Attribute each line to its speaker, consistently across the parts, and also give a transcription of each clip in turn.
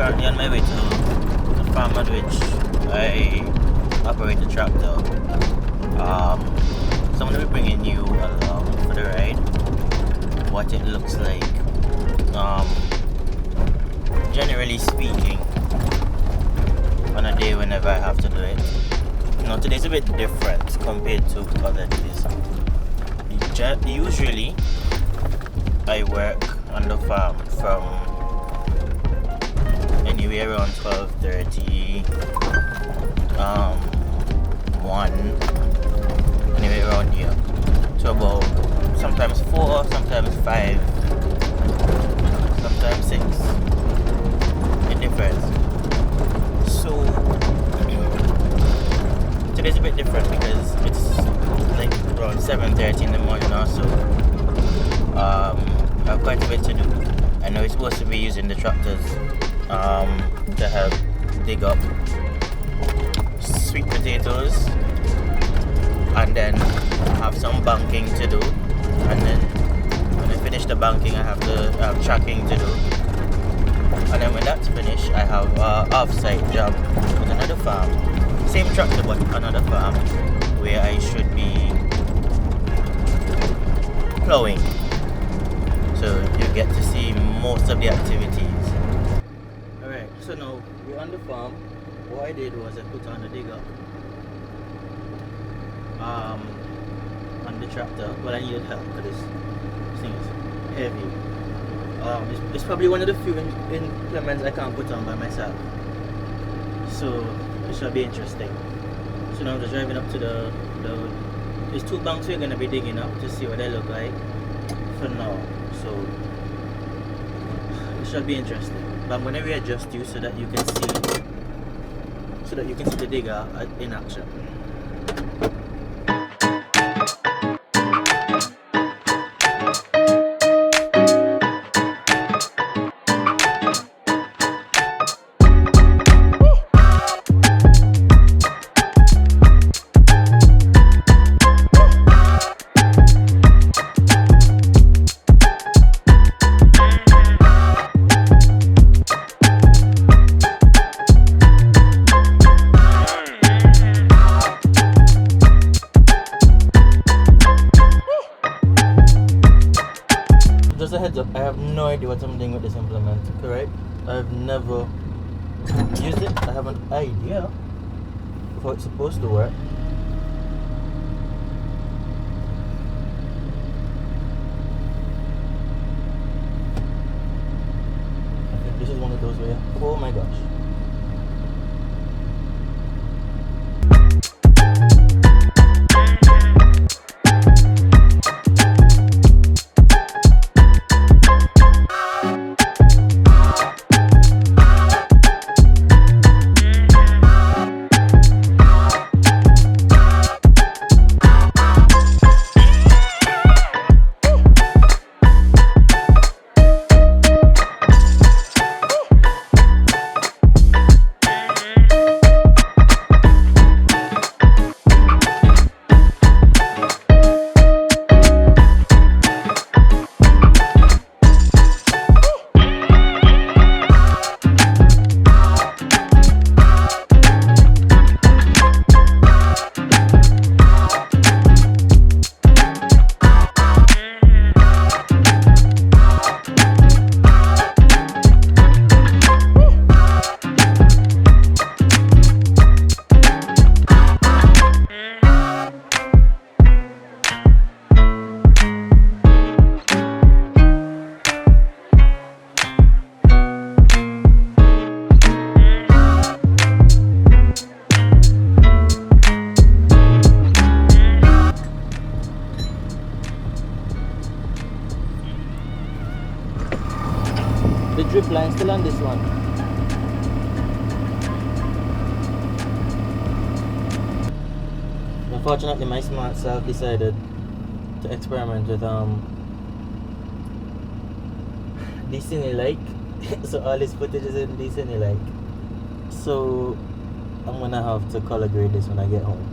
Speaker 1: currently on my way to the farm at which I operate the tractor. So I'm going to be bringing you along for the ride, what it looks like. Generally speaking, on a day whenever I have to do it. Now today's a bit different compared to other days. Usually, I work on the farm from anywhere around 12:30, 1, anywhere around here, to about sometimes 4, sometimes 5, sometimes 6. It differs. So today's a bit different because it's like around 7:30 in the morning or so. I have quite a bit to do. I know it's supposed to be using the tractors to help dig up sweet potatoes, and then have some banking to do, and then when I finish the banking I have tracking to do, and then when that's finished I have an off-site job with another farm, same tractor but another farm, where I should be plowing. So you get to see most of the activities. Alright, so now we're on the farm. What I did was I put on the digger on the tractor. Well, I needed help because this thing is heavy. It's probably one of the few implements I can't put on by myself. So it should be interesting. So now I'm just driving up to there's 2 banks we're going to be digging up to see what they look like for now. So it should be interesting. But I'm going to readjust you so that you can see the digger in action. Just a heads up, I have no idea what I'm doing with this implement, correct? I've never used it. I have an idea of how it's supposed to work. I think this is one of those where, oh my gosh. The drip line still on this one. Unfortunately, my smart self decided to experiment with Disney like. So all this footage is in Disney like. So I'm gonna have to color grade this when I get home.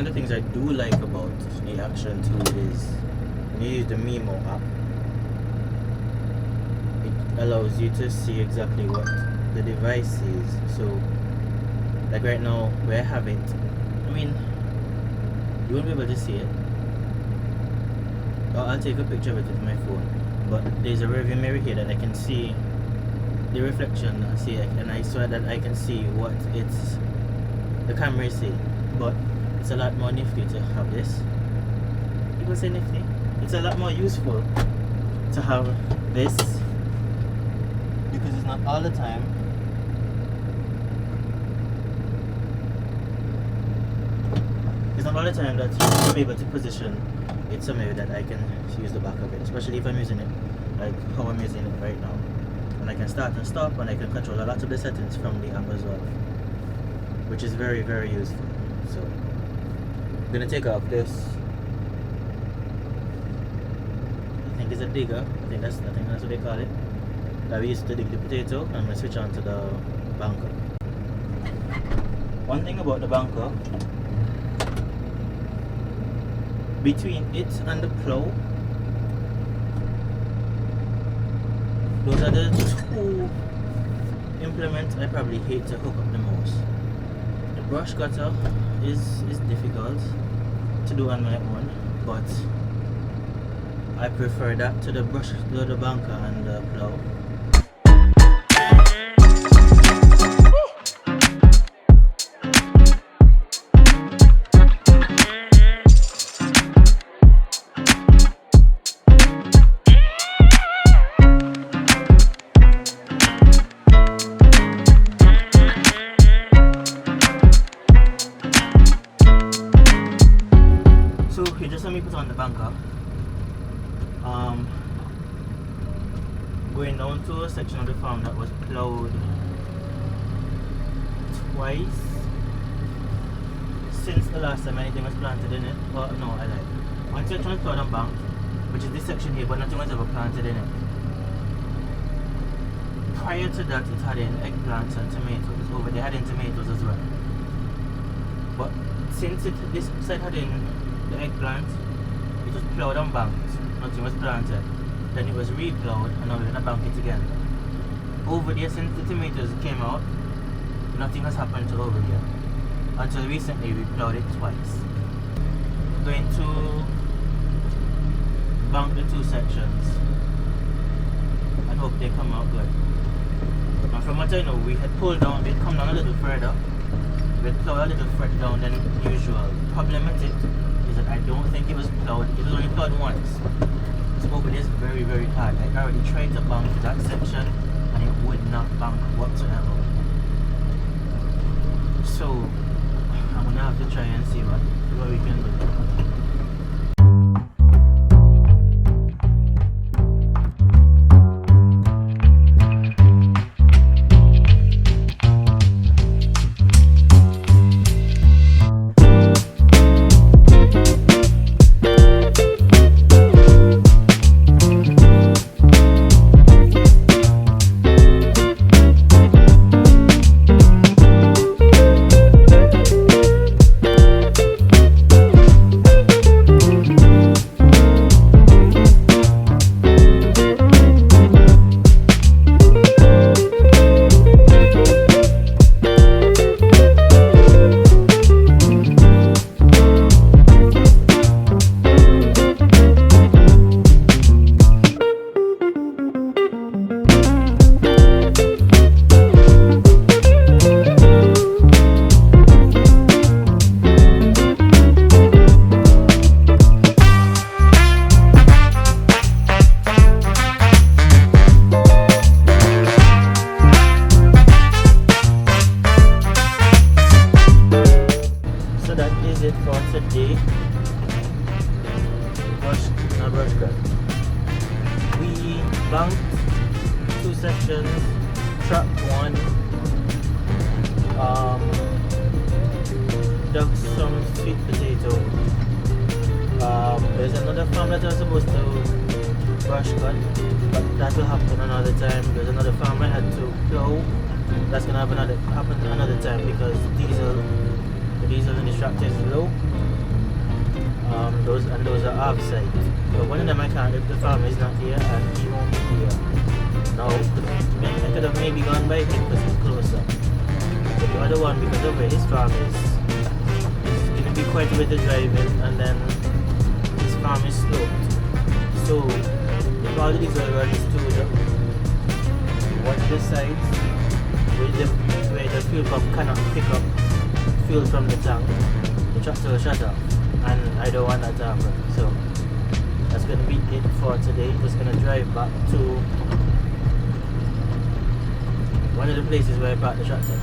Speaker 1: of the things I do like about the Action tool is when you use the Memo app, it allows you to see exactly what the device is. So like right now where I have it, I mean you won't be able to see it. I'll take a picture of it with my phone, but there's a rearview mirror here that I can see the reflection and I saw that I can see what the camera is saying. But it's a lot more nifty to have this. People say nifty. It's a lot more useful to have this because it's not all the time. It's not all the time that you'll be able to position it somewhere that I can use the back of it, especially if I'm using it like how I'm using it right now. And I can start and stop, and I can control a lot of the settings from the app as well, which is very, very useful. So I'm gonna take off this. I think it's a digger. I think that's what they call it. That we used to dig the potato. I'm gonna switch on to the banker. One thing about the banker, between it and the plow, those are the two implements I probably hate to hook up the most. The brush cutter is difficult to do on my own, but I prefer that to the banker and the plow. You just let me put on the banker. Going down to a section of the farm that was plowed twice since the last time anything was planted in it. Well, no, I lied. One section was plowed on bank, which is this section here, but nothing was ever planted in it. Prior to that, it had in eggplants and tomatoes. Over there had in tomatoes as well. But since this side had in the eggplant, it was plowed and banked, nothing was planted. Then it was re-plowed, and now we're gonna bank it again. Over there, since the tomatoes came out, nothing has happened to over here. Until recently, we plowed it twice. Going to bank the two sections and hope they come out good. And from what I know, we had pulled down, we'd come down a little further. We'd plowed a little further down than usual. The problem with it is that I don't think it was plowed. It was only plowed once. So over there is very, very hard. I already tried to bank that section and it would not bank whatsoever. So I'm gonna have to try and see what we can do. today. Brush cut. We banked 2 sections, trapped 1, dug some sweet potato. There's another farm that I'm supposed to brush cut, but that will happen another time. There's another farm I had to plow. That's gonna happen another time because the diesel in the tractor is low. Those are off-site. But one of them I can't if the farmer is not here and he won't be here. Now, I could have maybe gone by him because he's closer. But the other one, because of where his farm is, it's going to be quite a bit of driving, and then his farm is sloped. So, if all the diesel runs to one of the sides, where the fuel pump cannot pick up fuel from the tank, the tractor will shut off. And I don't want that to happen. So that's going to be it for today. Just going to drive back to one of the places where I parked the tractor.